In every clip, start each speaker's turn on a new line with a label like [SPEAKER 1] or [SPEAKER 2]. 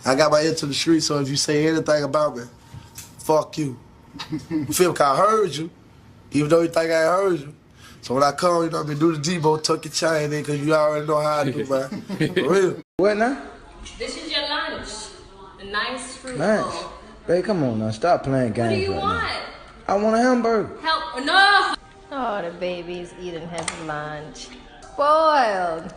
[SPEAKER 1] I got my ear to the street, so if you say anything about me, fuck you. You feel me? 'Cause I heard you, even though you think I ain't heard you. So when I come, you know what I mean, do the Debo, tuck your chain in, 'cause you already know how I do, man. For real.
[SPEAKER 2] What now?
[SPEAKER 3] This is your lunch. A nice fruit
[SPEAKER 2] Lunch?
[SPEAKER 3] bowl.
[SPEAKER 2] Babe, come on now. Stop playing games.
[SPEAKER 3] What do you
[SPEAKER 2] right
[SPEAKER 3] want?
[SPEAKER 2] now. I want a hamburger.
[SPEAKER 3] Help. No! Oh, the baby's eating his lunch. Spoiled.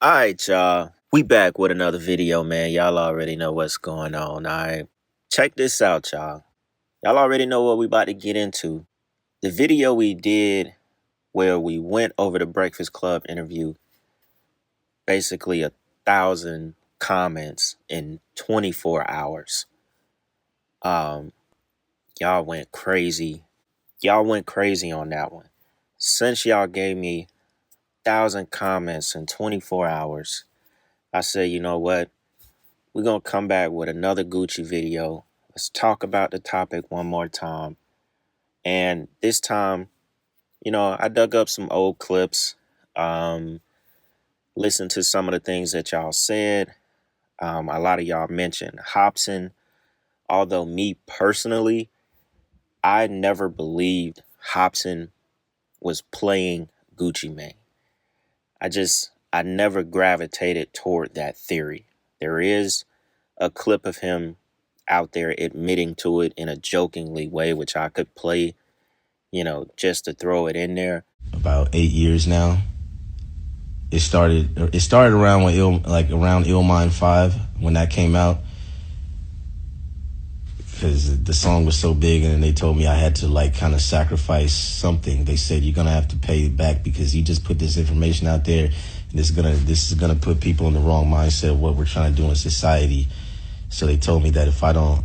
[SPEAKER 4] Alright, y'all. We back with another video, man. Y'all already know what's going on, alright? Check this out, y'all. Y'all already know what we about to get into. The video we did where we went over the Breakfast Club interview, basically 1,000 comments in 24 hours. Y'all went crazy. Y'all went crazy on that one. Since y'all gave me 1,000 comments in 24 hours, I said, you know what? We're going to come back with another Gucci video. Let's talk about the topic one more time. And this time, you know, I dug up some old clips, listened to some of the things that y'all said. A lot of y'all mentioned Hobson. Although me personally, I never believed Hobson was playing Gucci Mane. I never gravitated toward that theory. There is a clip of him out there admitting to it in a jokingly way, which I could play, you know, just to throw it in there.
[SPEAKER 5] About 8 years now. It started around when around Illmind 5 when that came out, because the song was so big, and they told me I had to like kind of sacrifice something. They said you're gonna have to pay it back because you just put this information out there, and this is gonna put people in the wrong mindset of what we're trying to do in society. So they told me that if I don't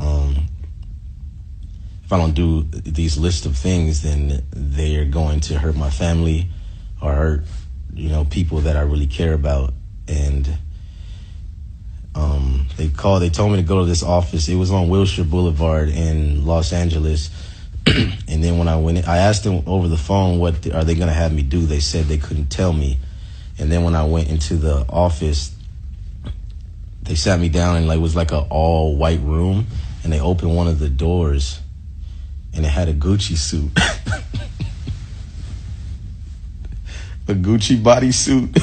[SPEAKER 5] do these list of things, then they're going to hurt my family or hurt, you know, people that I really care about. And they told me to go to this office. It was on Wilshire Boulevard in Los Angeles. And then when I went in, I asked them over the phone, what are they going to have me do? They said they couldn't tell me. And then when I went into the office, they sat me down, and it was like an all white room, and they opened one of the doors, and it had a Gucci suit. A Gucci bodysuit.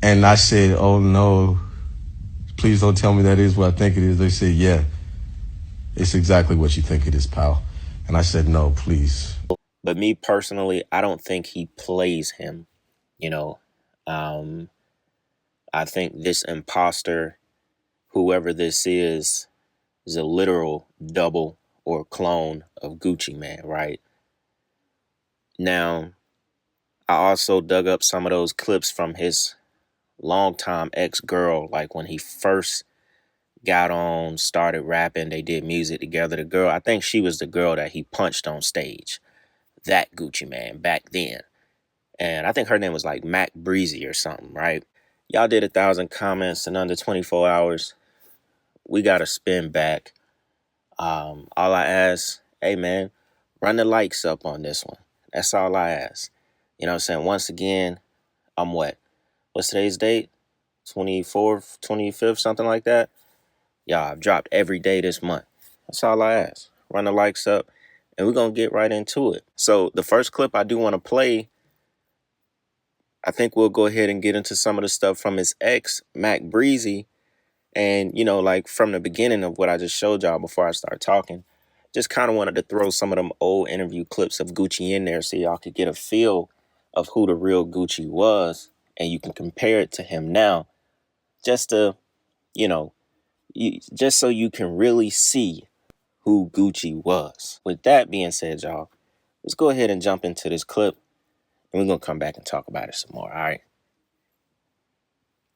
[SPEAKER 5] And I said, oh no, please don't tell me that is what I think it is. They said, yeah, it's exactly what you think it is, pal. And I said, no, please.
[SPEAKER 4] But me personally, I don't think he plays him, you know. I think this imposter, whoever this is a literal double or clone of Gucci Mane, right? Now, I also dug up some of those clips from his longtime ex-girl, like when he first got on, started rapping, they did music together. The girl, I think she was the girl that he punched on stage, that Gucci Mane back then. And I think her name was like Mac Breezy or something, right? Y'all did 1,000 comments in under 24 hours. We got to spin back. All I ask, hey man, run the likes up on this one. That's all I ask. You know what I'm saying? Once again, I'm what's today's date? 24th, 25th, something like that. Y'all, I've dropped every day this month. That's all I ask. Run the likes up, and we're going to get right into it. So the first clip I do want to play, I think we'll go ahead and get into some of the stuff from his ex, Mac Breezy. And, you know, like from the beginning of what I just showed y'all before I start talking, just kind of wanted to throw some of them old interview clips of Gucci in there so y'all could get a feel of who the real Gucci was. And you can compare it to him now, just to, you know, just so you can really see who Gucci was. With that being said, y'all, let's go ahead and jump into this clip, and we're going to come back and talk about it some more, all right?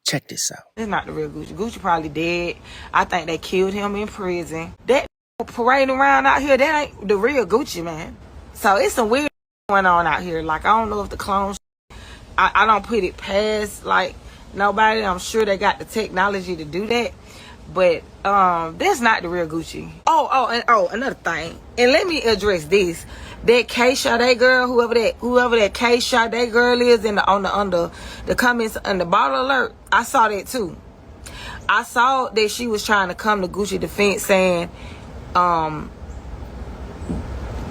[SPEAKER 4] Check this out.
[SPEAKER 6] It's not the real Gucci. Gucci probably dead. I think they killed him in prison. That parading around out here, that ain't the real Gucci, man. So it's some weird going on out here. Like, I don't know if the clone, I don't put it past, like, nobody. I'm sure they got the technology to do that. But that's not the real Gucci. Another thing. And let me address this. That K Sade girl, whoever that K Sade girl is under the comments on the bottle alert, I saw that too. I saw that she was trying to come to Gucci defense saying,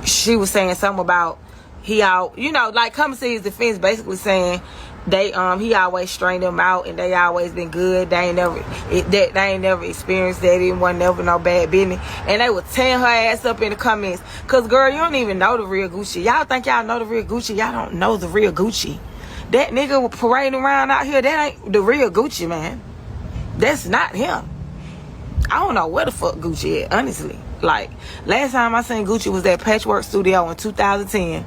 [SPEAKER 6] she was saying something about come see his defense, basically saying he always strained them out and they always been good. They ain't never experienced that. It wasn't never no bad business. And they would tear her ass up in the comments. Cause girl, you don't even know the real Gucci. Y'all think y'all know the real Gucci. Y'all don't know the real Gucci. That nigga was parading around out here. That ain't the real Gucci, man. That's not him. I don't know where the fuck Gucci at, honestly. Like, last time I seen Gucci was at Patchwork Studio in 2010.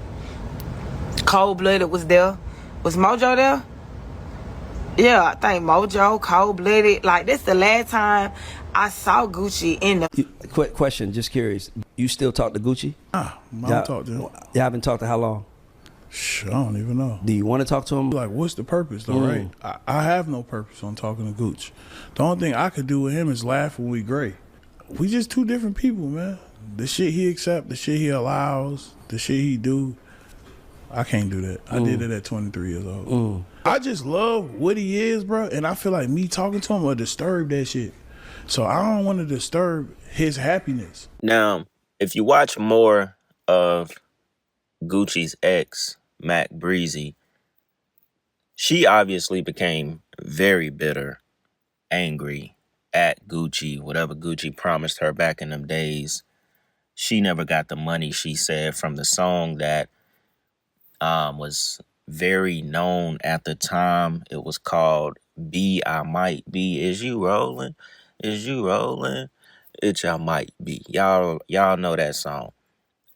[SPEAKER 6] Cold Blooded was there. Was Mojo there? Yeah, I think Mojo, Cold Blooded. Like, this the last time I saw Gucci in the...
[SPEAKER 7] Quick question, just curious. You still talk to Gucci?
[SPEAKER 8] I don't talk to him.
[SPEAKER 7] You haven't talked to how long?
[SPEAKER 8] I don't even know.
[SPEAKER 7] Do you want to talk to him?
[SPEAKER 8] Like, what's the purpose, though, right? I have no purpose on talking to Gucci. The only thing I could do with him is laugh when we gray. We just two different people, man. The shit he accept, the shit he allows, the shit he do, I can't do that. I did it at 23 years old. I just love what he is, bro, and I feel like me talking to him will disturb that shit. So I don't want to disturb his happiness.
[SPEAKER 4] Now, if you watch more of Gucci's ex, Mac Breezy, she obviously became very bitter, angry at Gucci, whatever Gucci promised her back in them days. She never got the money, she said, from the song that was very known at the time. It was called Be I Might Be. Is you rolling? Is you rolling? It y'all might be. Y'all know that song.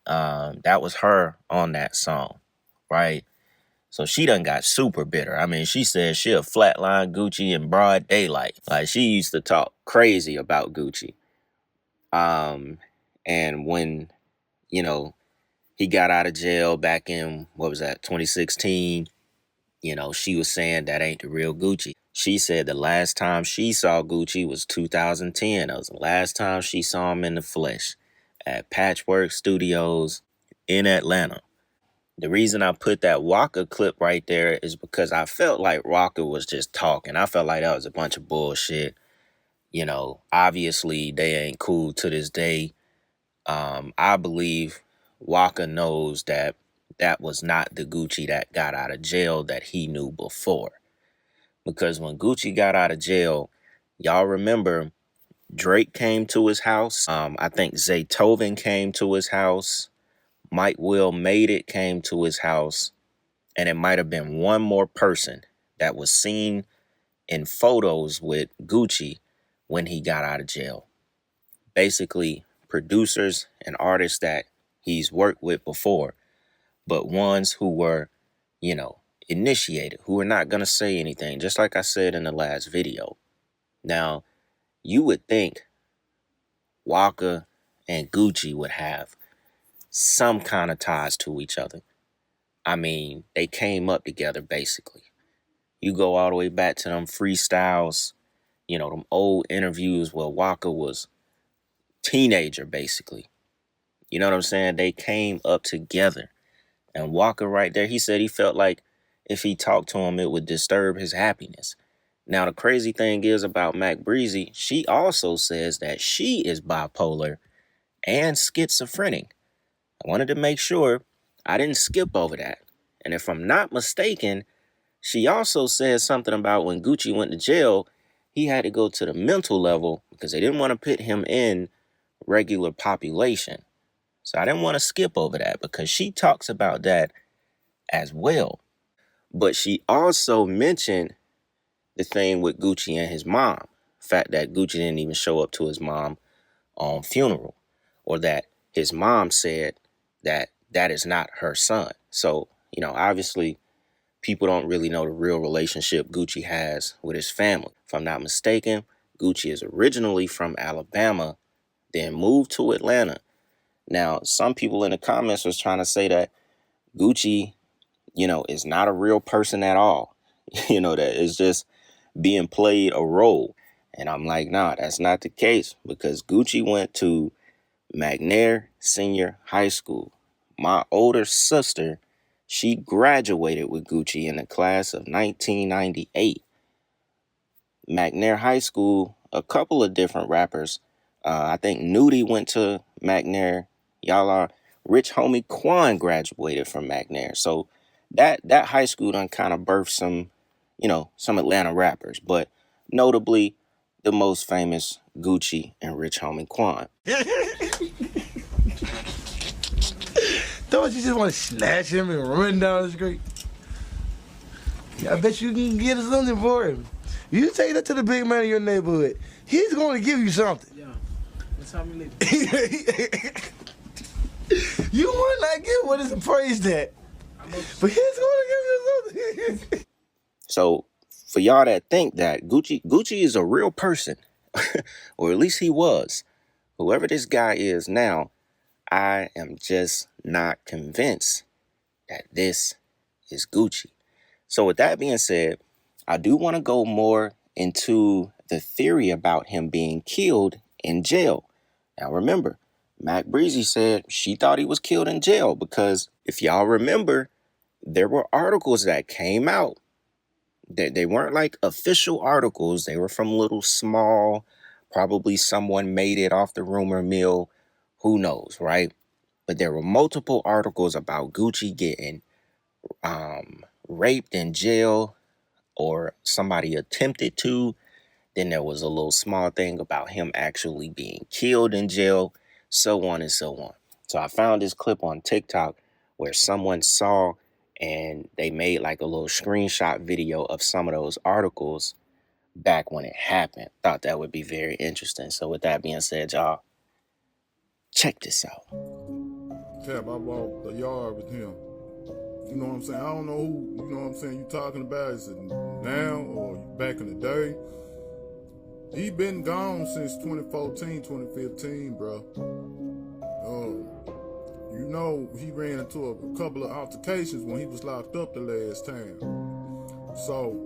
[SPEAKER 4] That was her on that song, right? So she done got super bitter. I mean, she said she'll flatline Gucci in broad daylight. Like, she used to talk crazy about Gucci. And when, he got out of jail back in, 2016, she was saying that ain't the real Gucci. She said the last time she saw Gucci was 2010. That was the last time she saw him in the flesh at Patchwork Studios in Atlanta. The reason I put that Waka clip right there is because I felt like Waka was just talking. I felt like that was a bunch of bullshit. Obviously they ain't cool to this day. I believe Waka knows that was not the Gucci that got out of jail that he knew before. Because when Gucci got out of jail, y'all remember Drake came to his house. I think Zaytoven came to his house. Mike Will Made It came to his house. And it might have been one more person that was seen in photos with Gucci when he got out of jail. Basically, producers and artists that he's worked with before, but ones who were, initiated, who were not going to say anything, just like I said in the last video. Now, you would think Waka and Gucci would have some kind of ties to each other. I mean, they came up together, basically. You go all the way back to them freestyles, them old interviews where Waka was teenager, basically. You know what I'm saying? They came up together. And Waka right there, he said he felt like if he talked to him, it would disturb his happiness. Now, the crazy thing is about Mac Breezy, she also says that she is bipolar and schizophrenic. I wanted to make sure I didn't skip over that. And if I'm not mistaken, she also said something about when Gucci went to jail, he had to go to the mental level because they didn't want to put him in regular population. So I didn't want to skip over that because she talks about that as well. But she also mentioned the thing with Gucci and his mom. The fact that Gucci didn't even show up to his mom on funeral, or that his mom said that is not her son. So, obviously people don't really know the real relationship Gucci has with his family. If I'm not mistaken, Gucci is originally from Alabama, then moved to Atlanta, Now, some people in the comments was trying to say that Gucci, is not a real person at all. That it's just being played a role. And I'm like, nah, that's not the case, because Gucci went to McNair Senior High School. My older sister, she graduated with Gucci in the class of 1998. McNair High School, a couple of different rappers. I think Nudie went to McNair. Y'all are Rich Homie Quan graduated from McNair. So that high school done kind of birthed some Atlanta rappers, but notably the most famous Gucci and Rich Homie Quan.
[SPEAKER 1] Don't you just want to snatch him and run down the street? I bet you can get something for him. You take that to the big man in your neighborhood, he's going to give you something.
[SPEAKER 9] Yeah. What time you leaving?
[SPEAKER 1] You might not get what it's appraised at, but he's going to give you something.
[SPEAKER 4] So for y'all that think that Gucci is a real person, or at least he was, whoever this guy is now, I am just not convinced that this is Gucci. So with that being said, I do want to go more into the theory about him being killed in jail. Now remember, Mac Breezy said she thought he was killed in jail because if y'all remember, there were articles that came out. They weren't like official articles. They were from little small, probably someone made it off the rumor mill. Who knows, right? But there were multiple articles about Gucci getting raped in jail, or somebody attempted to. Then there was a little small thing about him actually being killed in jail, so on and so on. So I found this clip on TikTok where someone saw and they made like a little screenshot video of some of those articles back when it happened. Thought that would be very interesting. So with that being said, y'all, check this out.
[SPEAKER 10] Cap, I walked the yard with him. You know what I'm saying? I don't know who, you know what I'm saying, you talking about. Is it now or back in the day? He been gone since 2014, 2015, bro. He ran into a couple of altercations when he was locked up the last time. So,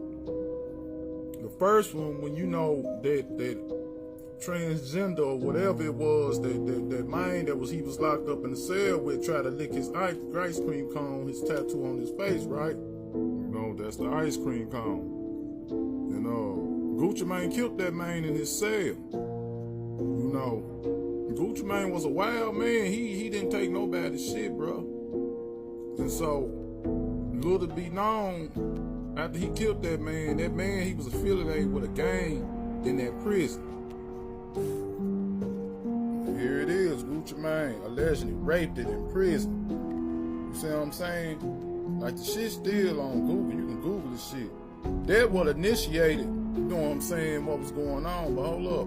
[SPEAKER 10] the first one, when you know that transgender or whatever it was, that man that he was locked up in the cell with tried to lick his ice cream cone, his tattoo on his face, right? That's the ice cream cone. Gucci Mane killed that man in his cell. Gucci Mane was a wild man. He didn't take nobody's shit, bro. And so, little to be known, after he killed that man, he was affiliated with a gang in that prison. And here it is, Gucci Mane allegedly raped it in prison. You see what I'm saying? Like, the shit's still on Google. You can Google this shit. That what initiated, you know what I'm saying, what was going on. But hold up.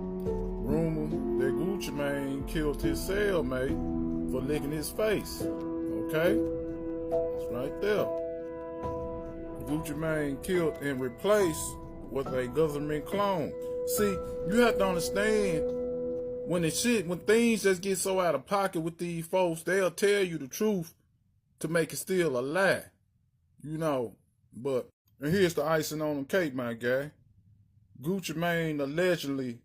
[SPEAKER 10] Rumor that Gucci Mane killed his cellmate for licking his face. Okay? It's right there. Gucci Mane killed and replaced with a government clone. See, you have to understand, when things just get so out of pocket with these folks, they'll tell you the truth to make it still a lie. But, and here's the icing on the cake, my guy. Gucci Mane allegedly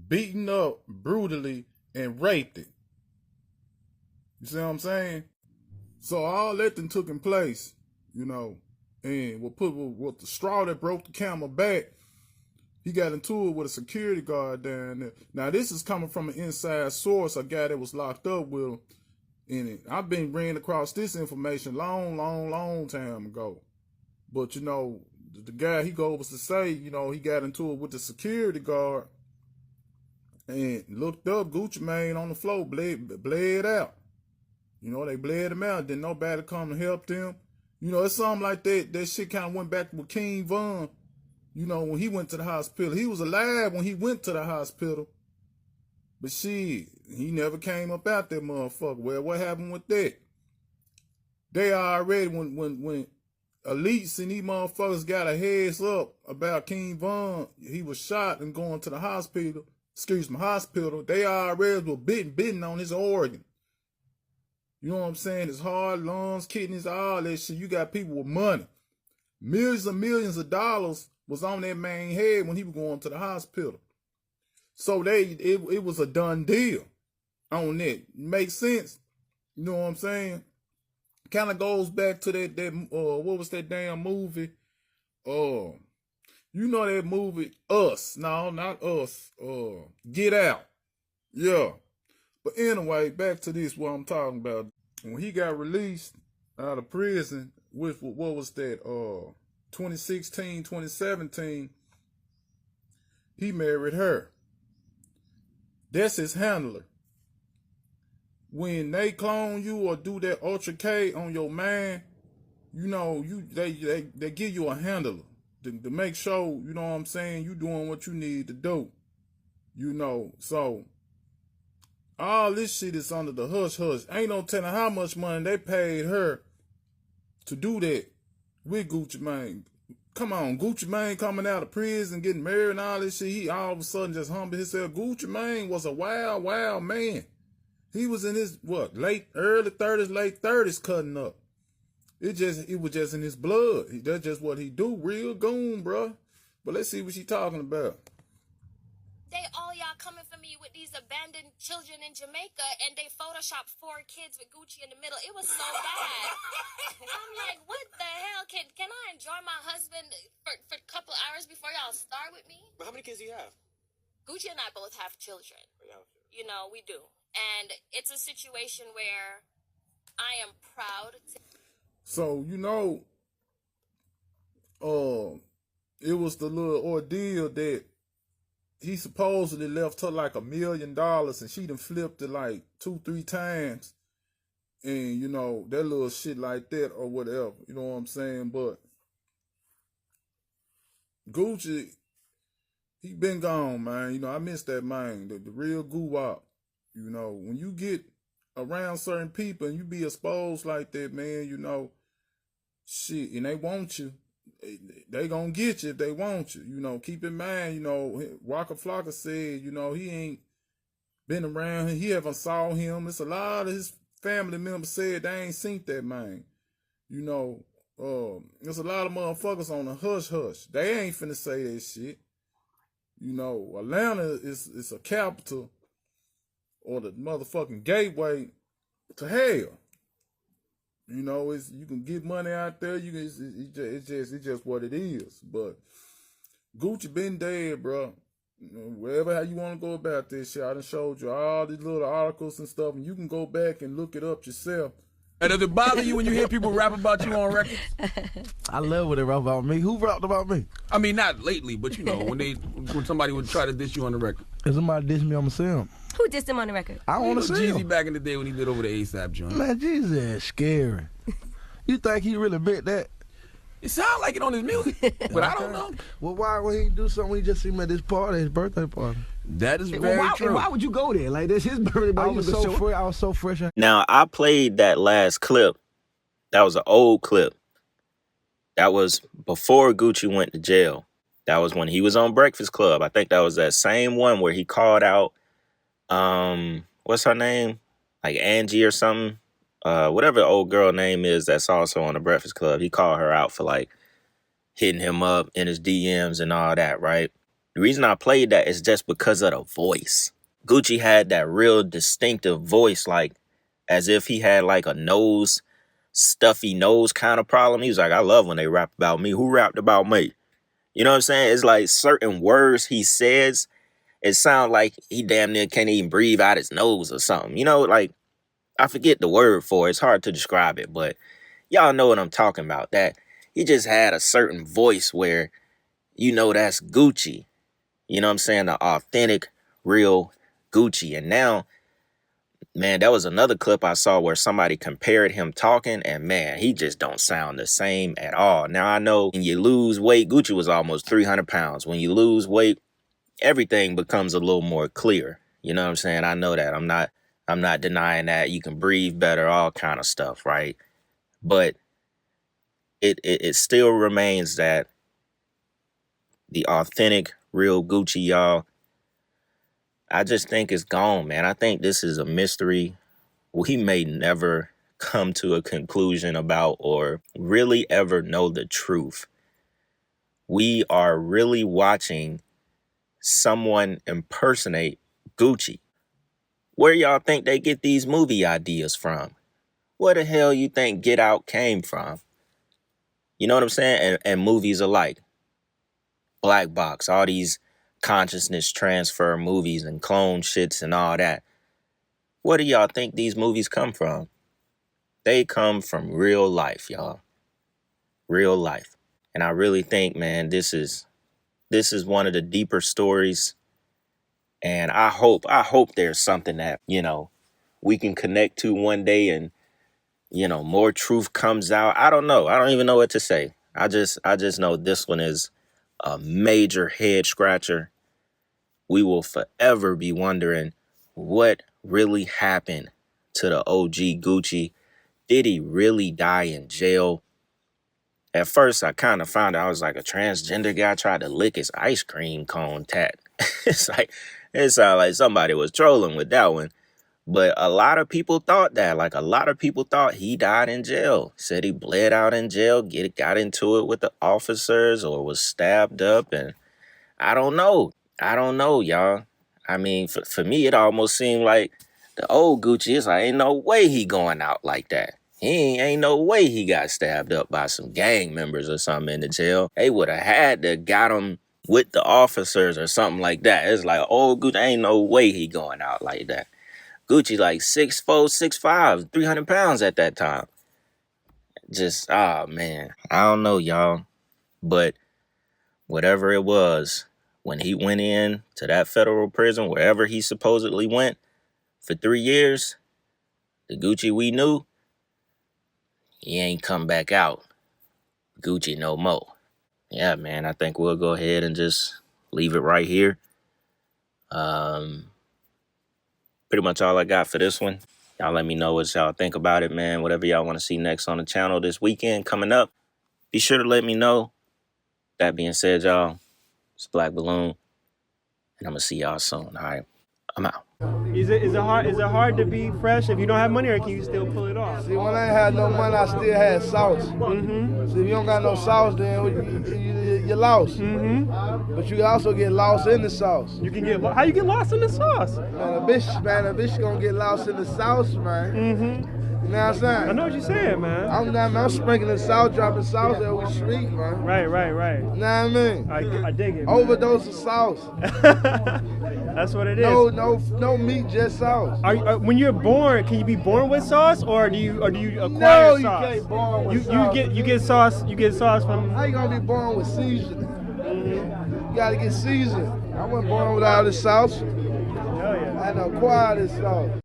[SPEAKER 10] beaten up brutally and raped it. You see what I'm saying? So all that then took in place, and what the straw that broke the camel back, he got into it with a security guard down there. Now this is coming from an inside source, a guy that was locked up with him in it. I've been ran across this information long time ago. But the guy, he goes to say, he got into it with the security guard and looked up Gucci Mane on the floor, bled out. They bled him out. Didn't nobody come to help them. It's something like that. That shit kind of went back with King Von. When he went to the hospital. He was alive when he went to the hospital. But shit, he never came up out that motherfucker. Well, what happened with that? They already, when elites and these motherfuckers got a heads up about King Von, he was shot and going to the hospital. They already were bidding on his organ. You know what I'm saying? His heart, lungs, kidneys, all that shit. You got people with money. Millions and millions of dollars was on that man's head when he was going to the hospital. So it was a done deal on that. Makes sense? You know what I'm saying? Kind of goes back to that what was that damn movie? You know that movie Us? No, not Us. Get Out. Yeah. But anyway, back to this, what I'm talking about. When he got released out of prison, with what was that? 2016, 2017, he married her. That's his handler. When they clone you or do that Ultra K on your man, you know, they give you a handler to make sure, you know what I'm saying, you doing what you need to do. You know, so all this shit is under the hush hush. Ain't no telling how much money they paid her to do that with Gucci Mane. Come on, Gucci Mane coming out of prison, getting married and all this shit. He all of a sudden just humbled himself. Gucci Mane was a wild, wild man. He was in his, early 30s, late 30s cutting up. It was just in his blood. That's just what he do. Real goon, bro. But let's see what she talking about.
[SPEAKER 9] All y'all coming for me with these abandoned children in Jamaica, and they photoshopped 4 kids with Gucci in the middle. It was so bad. I'm like, what the hell? Can I enjoy my husband for a couple hours before y'all start with me?
[SPEAKER 11] But how many kids do you have?
[SPEAKER 9] Gucci and I both have children.
[SPEAKER 11] Yeah.
[SPEAKER 9] You know, we do. And it's a situation where I am proud to...
[SPEAKER 10] So, you know, it was the little ordeal that he supposedly left her like $1 million, and she done flipped it like 2-3 times. And, you know, that little shit like that or whatever. You know what I'm saying? But Gucci, he been gone, man. You know, I miss that man, the real goo-wop. You know, when you get around certain people and you be exposed like that, man, you know, shit, and they want you. They gonna get you if they want you. You know, keep in mind, you know, Waka Flocka said, you know, he ain't been around. He haven't saw him. It's a lot of his family members said they ain't seen that man. You know, there's a lot of motherfuckers on the hush hush. They ain't finna say that shit. You know, Atlanta is a capital or the motherfucking gateway to hell. You know, you can get money out there. It's just what it is. But Gucci been dead, bro. You know, how you want to go about this shit. I done showed you all these little articles and stuff, and you can go back and look it up yourself.
[SPEAKER 12] And does it bother you when you hear people rap about you on records?
[SPEAKER 2] I love when they rap about me. Who rapped about me?
[SPEAKER 12] I mean, not lately, but you know, when somebody would try to diss you on the record.
[SPEAKER 2] If somebody diss me, I'ma see him.
[SPEAKER 3] Who dissed him on the record?
[SPEAKER 2] I want to see him.
[SPEAKER 12] Jeezy back in the day when he did over the ASAP joint.
[SPEAKER 2] Man, Jeezy is scary. You think he really meant that?
[SPEAKER 12] It sounds like it on his music, but I don't know.
[SPEAKER 2] Well, why would he do something when he just see me at this party, his birthday party?
[SPEAKER 12] That is very true.
[SPEAKER 2] Why would you go there? Like, that's his birthday party. I was so fresh.
[SPEAKER 4] Now, I played that last clip. That was an old clip. That was before Gucci went to jail. That was when he was on Breakfast Club. I think that was that same one where he called out, what's her name? Like Angie or something. Whatever the old girl name is that's also on the Breakfast Club. He called her out for like hitting him up in his DMs and all that, right? The reason I played that is just because of the voice. Gucci had that real distinctive voice, like as if he had like a stuffy nose kind of problem. He was like, I love when they rap about me. Who rapped about me? You know what I'm saying? It's like certain words he says, it sounds like he damn near can't even breathe out his nose or something. You know, like, I forget the word for it. It's hard to describe it, but y'all know what I'm talking about. That he just had a certain voice where, you know, that's Gucci. You know what I'm saying? The authentic, real Gucci. And now, man, that was another clip I saw where somebody compared him talking, and man, he just don't sound the same at all. Now, I know when you lose weight, Gucci was almost 300 pounds. When you lose weight, everything becomes a little more clear. You know what I'm saying? I know that. I'm not denying that. You can breathe better, all kind of stuff, right? But it still remains that the authentic, real Gucci, y'all, I just think it's gone, man. I think this is a mystery we may never come to a conclusion about or really ever know the truth. We are really watching someone impersonate Gucci. Where y'all think they get these movie ideas from? Where the hell you think Get Out came from? You know what I'm saying? And movies alike. Black Box, all these consciousness transfer movies and clone shits and all that. Where do y'all think these movies come from? They come from real life, y'all. Real life. And I really think, man, this is one of the deeper stories. And I hope there's something that, we can connect to one day and, more truth comes out. I don't know. I don't even know what to say. I just know this one is a major head scratcher. We will forever be wondering what really happened to the OG Gucci. Did he really die in jail? At first, I kind of found out, I was like, a transgender guy tried to lick his ice cream cone tat. It sounded like somebody was trolling with that one. But a lot of people thought that. Like, a lot of people thought he died in jail. Said he bled out in jail, got into it with the officers or was stabbed up. And I don't know. Y'all. I mean, for me, it almost seemed like the old Gucci is like, ain't no way he going out like that. Ain't no way he got stabbed up by some gang members or something in the jail. They would have had to got him with the officers or something like that. It's like, old Gucci, ain't no way he going out like that. Gucci like 6'4", 6'5", 300 pounds at that time. Just, man. I don't know, y'all. But whatever it was, when he went in to that federal prison, wherever he supposedly went, for 3 years, the Gucci we knew, he ain't come back out. Gucci no more. Yeah, man, I think we'll go ahead and just leave it right here. Pretty much all I got for this one. Y'all let me know what y'all think about it, man. Whatever y'all want to see next on the channel this weekend coming up, be sure to let me know. That being said, y'all, it's Black Balloon, and I'm going to see y'all soon, all right? I'm out.
[SPEAKER 11] Is it hard to be fresh if you don't have money, or can you still pull it off?
[SPEAKER 1] See, when I ain't had no money, I still had sauce. Mm-hmm. See, if you don't got no sauce, then you're lost. Mm-hmm. But you can also get lost in the sauce.
[SPEAKER 11] You can how you get lost in the sauce?
[SPEAKER 1] Man, a bitch gonna get lost in the sauce, man. Mm-hmm. You know what I'm saying?
[SPEAKER 11] I know what you're saying, man.
[SPEAKER 1] I'm sprinkling salt, dropping sauce every street, man.
[SPEAKER 11] Right.
[SPEAKER 1] You know what I mean?
[SPEAKER 11] I dig it.
[SPEAKER 1] Overdose of sauce.
[SPEAKER 11] That's what it is.
[SPEAKER 1] No meat, just sauce.
[SPEAKER 11] When you're born, can you be born with sauce, or do you acquire
[SPEAKER 1] no,
[SPEAKER 11] sauce?
[SPEAKER 1] No, you can't born with sauce.
[SPEAKER 11] You get sauce. You get sauce from.
[SPEAKER 1] How you gonna be born with seasoning? Mm-hmm. You gotta get seasoned. I wasn't born with all this sauce.
[SPEAKER 11] Hell yeah.
[SPEAKER 1] I had to acquire this sauce.